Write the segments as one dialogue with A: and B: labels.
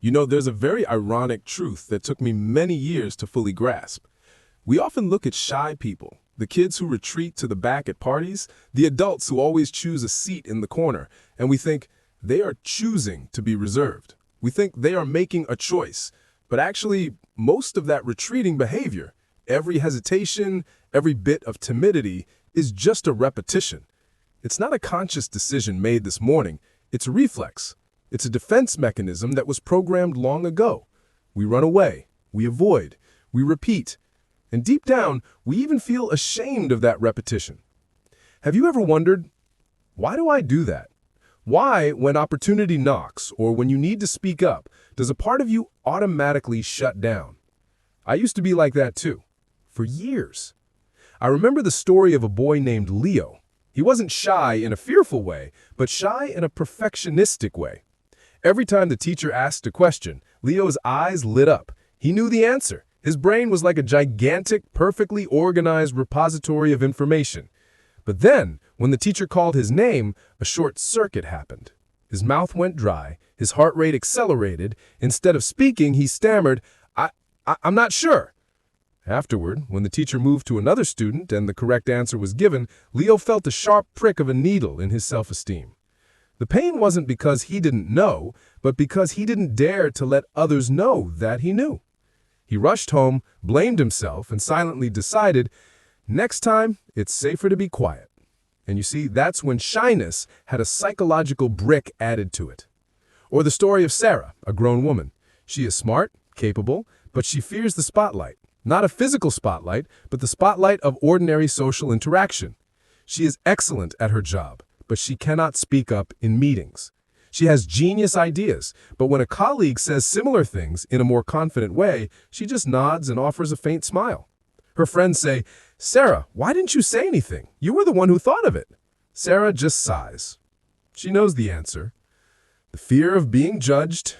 A: You know, there's a very ironic truth that took me many years to fully grasp. We often look at shy people, the kids who retreat to the back at parties, the adults who always choose a seat in the corner, and we think they are choosing to be reserved. We think they are making a choice, but actually, most of that retreating behavior, every hesitation, every bit of timidity, is just a repetition. It's not a conscious decision made this morning, it's a reflex. It's a defense mechanism that was programmed long ago. We run away, we avoid, we repeat, and deep down, we even feel ashamed of that repetition. Have you ever wondered, why do I do that? Why, when opportunity knocks, or when you need to speak up, does a part of you automatically shut down? I used to be like that too, for years. I remember the story of a boy named Leo. He wasn't shy in a fearful way, but shy in a perfectionistic way. Every time the teacher asked a question, Leo's eyes lit up. He knew the answer. His brain was like a gigantic, perfectly organized repository of information. But then, when the teacher called his name, a short circuit happened. His mouth went dry, his heart rate accelerated. Instead of speaking, he stammered, I'm not sure. Afterward, when the teacher moved to another student and the correct answer was given, Leo felt a sharp prick of a needle in his self-esteem. The pain wasn't because he didn't know, but because he didn't dare to let others know that he knew. He rushed home, blamed himself, and silently decided, next time, it's safer to be quiet. And you see, that's when shyness had a psychological brick added to it. Or the story of Sarah, a grown woman. She is smart, capable, but she fears the spotlight. Not a physical spotlight, but the spotlight of ordinary social interaction. She is excellent at her job, but she cannot speak up in meetings. She has genius ideas, but when a colleague says similar things in a more confident way, she just nods and offers a faint smile. Her friends say, Sarah, why didn't you say anything? You were the one who thought of it. Sarah just sighs. She knows the answer. The fear of being judged.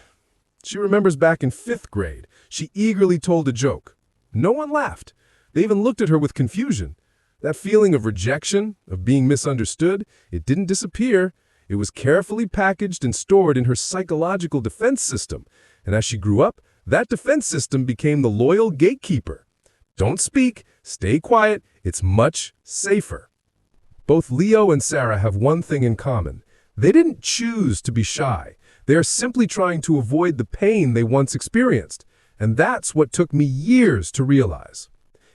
A: She remembers back in 5th grade, she eagerly told a joke. No one laughed. They even looked at her with confusion. That feeling of rejection, of being misunderstood, it didn't disappear. It was carefully packaged and stored in her psychological defense system. And as she grew up, that defense system became the loyal gatekeeper. Don't speak, stay quiet, it's much safer. Both Leo and Sarah have one thing in common. They didn't choose to be shy. They are simply trying to avoid the pain they once experienced. And that's what took me years to realize.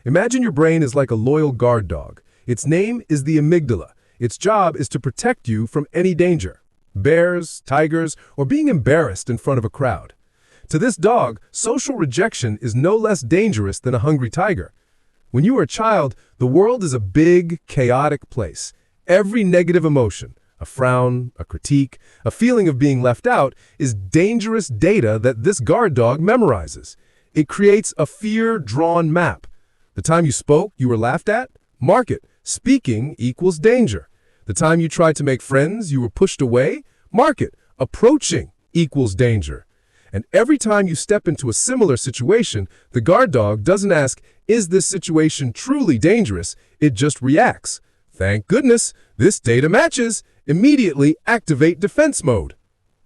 A: Imagine your brain is like a loyal guard dog. Its name is the amygdala. Its job is to protect you from any danger. Bears, tigers, or being embarrassed in front of a crowd. To this dog, social rejection is no less dangerous than a hungry tiger. When you are a child, the world is a big, chaotic place. Every negative emotion, a frown, a critique, a feeling of being left out, is dangerous data that this guard dog memorizes. It creates a fear-drawn map. The time you spoke, you were laughed at? Mark it. Speaking equals danger. The time you tried to make friends, you were pushed away? Mark it. Approaching equals danger. And every time you step into a similar situation, the guard dog doesn't ask, is this situation truly dangerous? It just reacts. Thank goodness, this data matches. Immediately activate defense mode.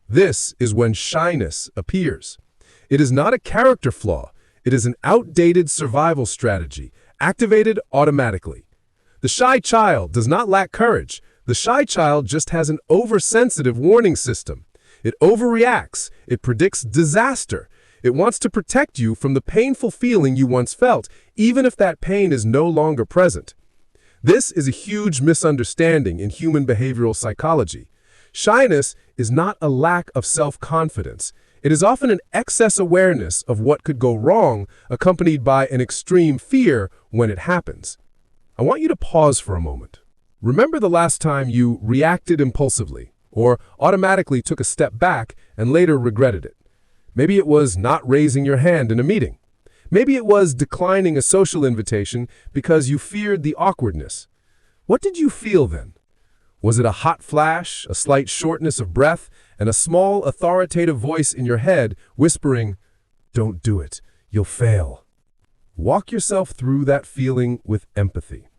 A: This is when shyness appears. It is not a character flaw. It is an outdated survival strategy, activated automatically. The shy child does not lack courage. The shy child just has an oversensitive warning system. It overreacts. It predicts disaster. It wants to protect you from the painful feeling you once felt, even if that pain is no longer present. This is a huge misunderstanding in human behavioral psychology. Shyness is not a lack of self-confidence. It is often an excess awareness of what could go wrong, accompanied by an extreme fear when it happens. I want you to pause for a moment. Remember the last time you reacted impulsively, or automatically took a step back and later regretted it. Maybe it was not raising your hand in a meeting. Maybe it was declining a social invitation because you feared the awkwardness. What did you feel then? Was it a hot flash, a slight shortness of breath, and a small authoritative voice in your head whispering, "Don't do it, you'll fail"? Walk yourself through that feeling with empathy.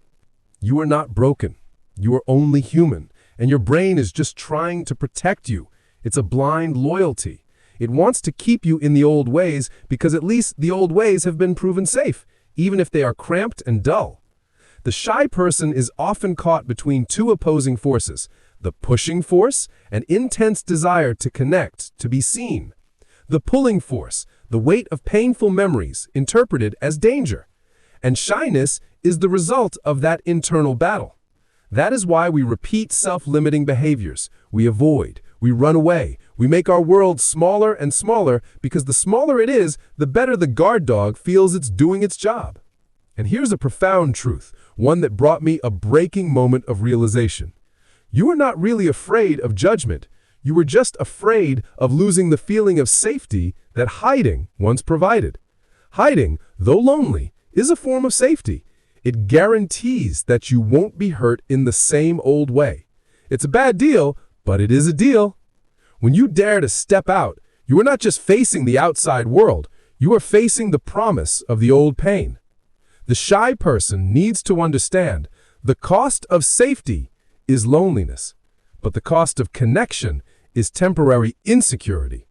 A: You are not broken. You are only human, and your brain is just trying to protect you. It's a blind loyalty.
B: It wants to keep you in the old ways because at least the old ways have been proven safe, even if they are cramped and dull. The shy person is often caught between two opposing forces, the pushing force, an intense desire to connect, to be seen. The pulling force, the weight of painful memories, interpreted as danger. And shyness is the result of that internal battle. That is why we repeat self-limiting behaviors. We avoid, we run away, we make our world smaller and smaller because the smaller it is, the better the guard dog feels it's doing its job. And here's a profound truth, one that brought me a breaking moment of realization. You are not really afraid of judgment. You were just afraid of losing the feeling of safety that hiding once provided. Hiding, though lonely, is a form of safety. It guarantees that you won't be hurt in the same old way. It's a bad deal, but it is a deal. When you dare to step out, you are not just facing the outside world, you are facing the promise of the old pain. The shy person needs to understand the cost of safety is loneliness, but the cost of connection is temporary insecurity.